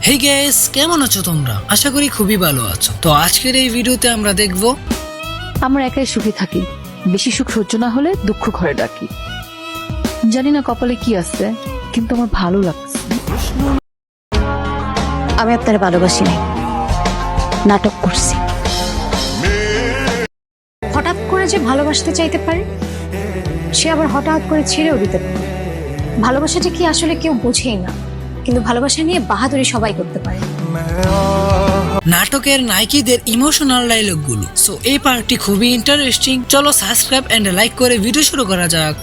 Hey guys, কেমন আছো তোমরা? আশা করি খুবই ভালো আছো। তো আজকের এই ভিডিওতে আমরা দেখব আমরা একাই সুখী থাকি, বেশি সুখ সহ্য না হলে দুঃখ ঘরে ডাকি। জানি না কপালে কি আছে, কিন্তু আমার ভালো লাগছে। আমি আপনার ভালোবাসি নাই, নাটক করছি। হঠাৎ করে যে ভালোবাসতে চাইতে পারে, সে আবার হঠাৎ করে ছেড়েও দিতে পারে। ভালোবাসাটা কি আসলে কেউ বোঝেই না, কিন্তু ভালোবাসা নিয়ে বাহাদুরি সবাই করতে পারে। নাটকের নায়িকাদের ইমোশনাল ডায়লগ গুলো। সো এই পার্টটি খুবই ইন্টারেস্টিং। চলো সাবস্ক্রাইব এন্ড লাইক করে ভিডিও শুরু করা যাক।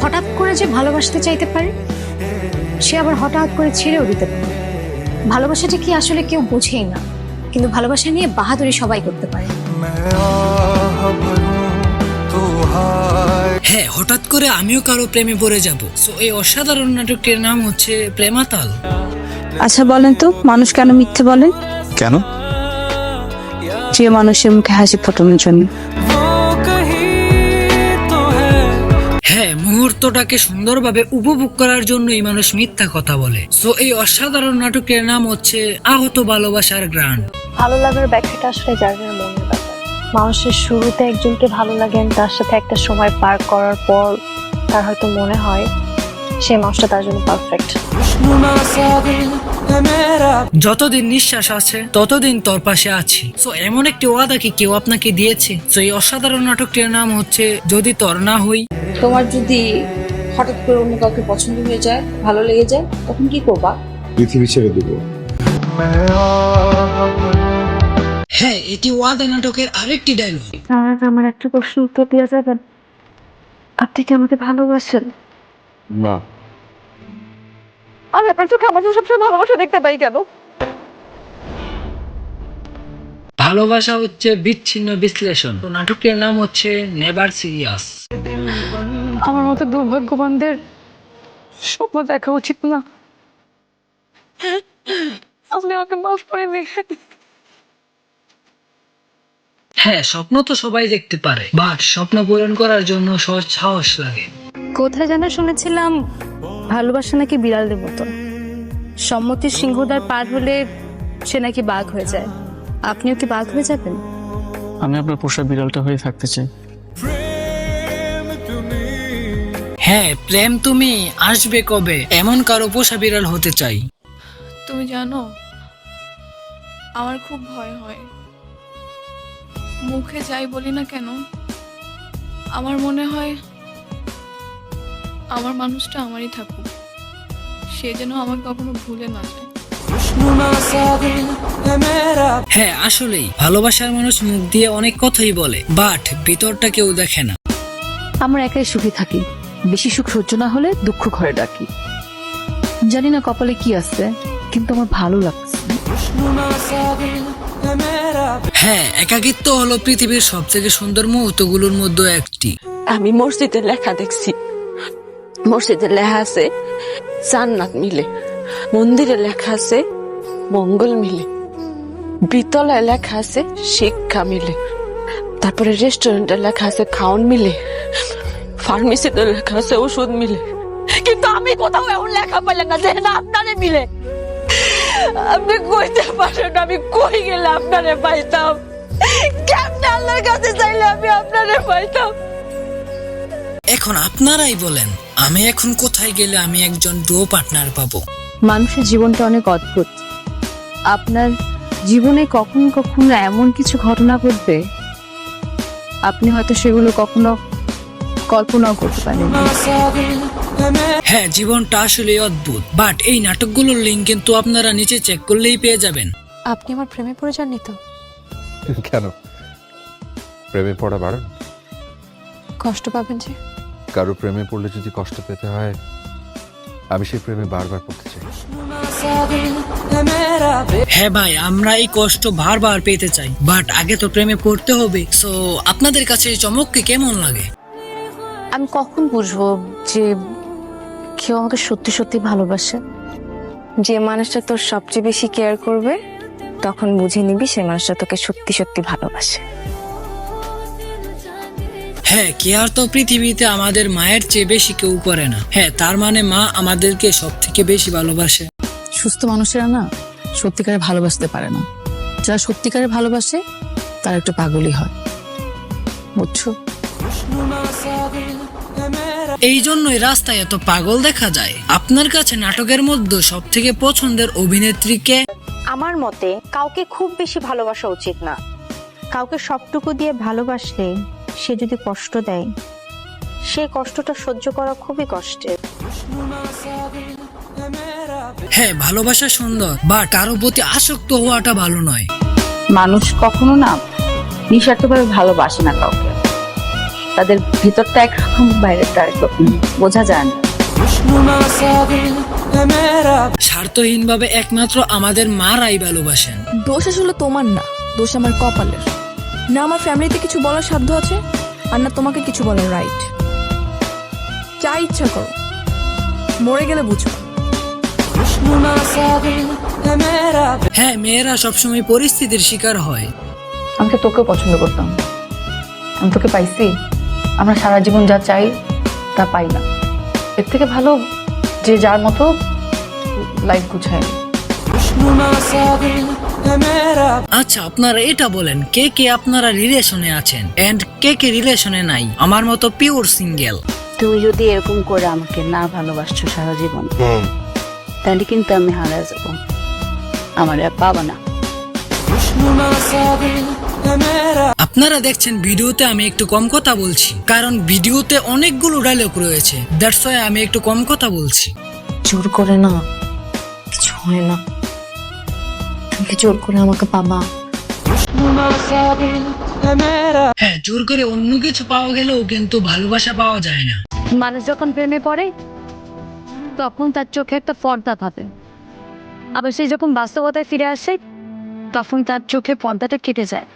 হঠাৎ করে যে ভালোবাসতে চাইতে পারে, সে আবার হঠাৎ করে ছেড়েও দিতে পারে। ভালোবাসাটা কি আসলে কেউ বোঝেই না, কিন্তু ভালোবাসা নিয়ে বাহাদুরি সবাই করতে পারে। হ্যাঁ, হঠাৎ করে আমিও কারো প্রেমে পড়ে যাব। সো এই অসাধারণ নাটকটির নাম হচ্ছে প্রেমাতাল। আচ্ছা বলেন তো, মানুষ কেন মিথ্যে বলে? কেন? যে মানুষের মুখে হাসি ফোটানোর জন্য। হ্যাঁ, মুহূর্তটাকে সুন্দরভাবে উপভোগ করার জন্যই মানুষ মিথ্যা কথা বলে। সো এই অসাধারণ নাটকের নাম হচ্ছে আহত ভালোবাসার গ্রান্ড। ভালো লাগার ব্যাখ্যাটা আসলে যার যার মনের ব্যাপার। মানুষের শুরুতে একজনকে ভালো লাগেন, তার সাথে একটা সময় পার করার পর তার হয়তো মনে হয় সেই মানুষটা তার জন্য পারফেক্ট। যতদিন নিঃশ্বাস আছে ততদিন তোর পাশে আছি। সো এমন একটি ওয়াদা কি কেউ আপনাকে দিয়েছে? সো এই অসাধারণ নাটকটির নাম হচ্ছে যদি তোর না হই। তোমার যদি হঠাৎ করে অন্য কাউকে পছন্দ হয়ে যায়, ভালো লেগে যায়, তখন কি করবা? পৃথিবী ছেড়ে দেবো। হ্যাঁ, এটি ওয়াদা নাটকের আরেকটি ডায়লগ। আমার একটা প্রশ্ন উত্তর দেওয়া যাবেন? আপনি কি আমাকে ভালোবাসেন? না। আমি আপনার চোখে আমার সবসময় ভালোবাসা দেখতে পাই কেন? ভালোবাসা হচ্ছে বিচ্ছিন্ন বিশ্লেষণ। তো নাটকটির নাম হচ্ছে নেভার সিরিয়াস। আমার মতো দুর্ভাগ্যবানদের স্বপ্ন দেখা উচিত না। আপনি আমাকে মাফ করে দিন। হ্যাঁ, স্বপ্ন তো সবাই দেখতে পারে, বাট স্বপ্ন পূরণ করার জন্য সহজ সাহস লাগে। কোথায় যেন শুনেছিলাম ভালোবাসা নাকি বিড়ালের মতো, সম্মতির সিংহদ্বার পার হলে সে নাকি বাঘ হয়ে যায়। আপনিও কি বাঘ হয়ে যাবেন? আমি আপনার পোষা বিড়ালটা হয়ে থাকতে চাই। হ্যাঁ, প্রেম তুমি আসবে কবে, এমন কারো পোষা বিড়াল হতে চাই। তুমি জানো, আমার খুব ভয় হয়। মুখে যাই বলি না কেন, আমার মনে হয় আমার মানুষটা আমারই থাকুক, সে যেন আমাকে কখনো ভুলে না যায়। হ্যাঁ, আসলেই ভালোবাসার মানুষ মুখ দিয়ে অনেক কথাই বলে, বাট ভিতরটা কেউ দেখে না। আমরা একাই সুখী থাকি, বেশি সুখ সহ্য না হলে দুঃখ ঘরে ডাকি। জানি না কপালে কি আছে, কিন্তু আমার ভালো লাগছে। হ্যাঁ, একাকিত্ব হলো পৃথিবীর সবথেকে সুন্দর মুহূর্তগুলোর মধ্যে একটি। আমি মসজিদে লেখা দেখছি, মসজিদে লেখা আছে জান্নাত মিলে, মন্দিরে লেখা আছে মঙ্গল মিলে, বিতলায় লেখা আছে শিক্ষা মিলে, তারপরে রেস্টুরেন্টে লেখা আছে খাওয়ান মিলে, ফার্মেসিতে লেখা আছে ওষুধ মিলে। কিন্তু আমি কোথাও এমন লেখা পাইলাম না যে না আপনারে মিলে। আপনি কইতে পারেন আমি কই গেলে আপনারে পাইতাম? কেমনে আল্লাহর কাছে চাইলে আমি আপনারে পাইতাম? এখন আপনারাই বলেন, আমি এখন কোথায় গেলে আমি একজন ডো পার্টনার পাবো? মানুষের জীবনটা অনেক অদ্ভুত। আপনার জীবনে কখনো কখনো এমন কিছু ঘটনা ঘটবে, আপনি হয়তো সেগুলো কখনো কল্পনাও করতে পারেন। হ্যাঁ, জীবনটা আসলে অদ্ভুত, বাট এই নাটকগুলোর লিঙ্ক কিন্তু আপনারা নিচে চেক করলেই পেয়ে যাবেন। আপনি আমার প্রেমে পড়ে যাননি তো? কেন? প্রেমে পড়া বারণ? কষ্ট পাবেন যে? কারো প্রেমে পড়লে যদি কষ্ট পেতে হয়, আমি সেই প্রেমে বারবার পড়তে চাই। হ্যাঁ ভাই, আমরা এই কষ্ট বারবার পেতে চাই, বাট আগে তো প্রেমে পড়তে হবে। সো আপনাদের কাছে এই চমককে কেমন লাগে? আমি কখন বুঝবো যে কেউ আমাকে সত্যি সত্যি ভালোবাসে? যে মানুষটা তোর সবচেয়ে বেশি কেয়ার করবে, তখন বুঝে নিবি সে মানুষটা তোকে সত্যি সত্যি ভালোবাসে। হ্যাঁ, কেয়ার তো পৃথিবীতে আমাদের মায়ের চেয়ে বেশি কেউ করে না। হ্যাঁ, তার মানে মা আমাদেরকে সব থেকে বেশি ভালোবাসে। সুস্থ মানুষেরা না সত্যিকারে ভালোবাসতে পারে না। যারা সত্যিকারে ভালোবাসে তারা একটু পাগলই হয়, বুঝছো? এই জন্যই রাস্তায় এত পাগল দেখা যায়। আপনার কাছে নাটকের মধ্যে সব থেকে পছন্দের অভিনেত্রীকে? আমার মতে কাউকে খুব বেশি ভালোবাসা উচিত না। কাউকে সবটুকু দিয়ে ভালোবাসলে সে যদি কষ্ট দেয়, সেই কষ্টটা সহ্য করা খুবই কষ্টের। হ্যাঁ, ভালোবাসা সুন্দর, বা কারো প্রতি আসক্ত হওয়াটা ভালো নয়। মানুষ কখনো না নিঃস্বার্থভাবে ভালোবাসে না কাউকে। তাদের ভিতরটা একরকম, বাইরেটা একরকম, বোঝা যায় না। স্বার্থহীনভাবে একমাত্র আমাদের মারাই ভালোবাসেন। দোষ আসলে তোমার না, দোষ আমার কপালের। না আমার ফ্যামিলিতে কিছু বলার সাধ্য আছে, আর না তোমাকে কিছু বলার রাইট। যা ইচ্ছা করো, মরে গেলে বুঝবো। হ্যাঁ, মেয়েরা সবসময় পরিস্থিতির শিকার হয়। আমি তো তোকেও পছন্দ করতাম, আমি তোকে পাইছি। আমরা সারা জীবন যা চাই তা পাই না। এর থেকে ভালো যে যার মতো লাইফ গুছায়। আচ্ছা, আপনারা এটা বলেন, কে কে আপনারা রিলেশনে আছেন এন্ড কে কে রিলেশনে নাই? আমার মতো পিওর সিঙ্গেল। তুমি যদি এরকম করে আমাকে না ভালোবাসছো সারা জীবন, তাহলে কিন্তু আমি হারা যাব, আমার আর পাবা না। আপনারা দেখছেন ভিডিওতে আমি একটু কম কথা বলছি, কারণ ভিডিওতে অনেকগুলো ডায়লগ রয়েছে। দ্যাটস ওয়াই আমি একটু কম কথা বলছি। জোর করে না কিছু হয় না, তুমি জোর করে আমাকে পাবা। হ্যাঁ, জোর করে অন্য কিছু পাওয়া গেলেও কিন্তু ভালোবাসা পাওয়া যায় না। মানুষ যখন প্রেমে পড়ে তখন তার চোখে একটা পর্দা থাকে, আবার সে যখন বাস্তবতায় ফিরে আসে তখন তার চোখে পর্দাটা কেটে যায়।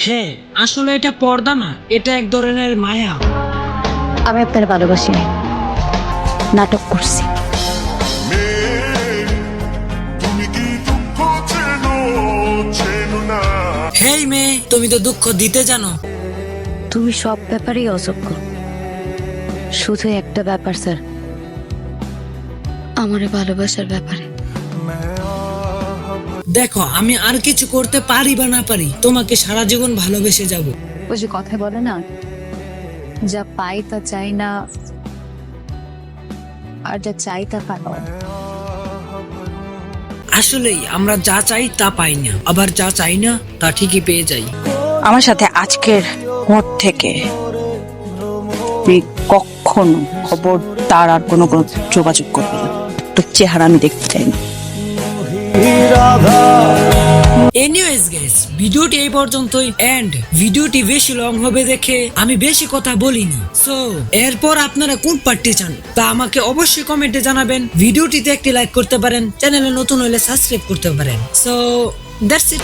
হ্যাঁ, আসলে এটা পর্দা না, এটা এক ধরনের মায়া। আমি আপনার ভালোবাসি, নাটক করছি। হেই মেয়ে, তুমি তো দুঃখ দিতে জানো। তুমি সব ব্যাপারেই অযোগ্য, শুধু একটা ব্যাপার স্যার, আমার ভালোবাসার ব্যাপারে। দেখো, আমি আর কিছু করতে পারি বা না পারি, তোমাকে সারা জীবন ভালোবেসে যাব। ওই যে কথা বলে না, যা পাই তা চাই না, আর যা চাই তা পাই না। আসলেই আমরা যা চাই তা পাই না, আবার যা চাই না তা ঠিকই পেয়ে যাই। আমার সাথে আজকের পর থেকে তুই কখনো খবর তার আর কোনো যোগাযোগ করবি না। তোর চেহারা আমি দেখতে চাই না। এনিওয়েজ গাইস, ভিডিওটি এই পর্যন্তই, এন্ড ভিডিওটি বেশি লং হবে দেখে আমি বেশি কথা বলিনি। সো এরপর আপনারা কোন পার্টি চান তা আমাকে অবশ্যই কমেন্টে জানাবেন। ভিডিওটিতে একটি লাইক করতে পারেন, চ্যানেলে নতুন হলে সাবস্ক্রাইব করতে পারেন। So that's it.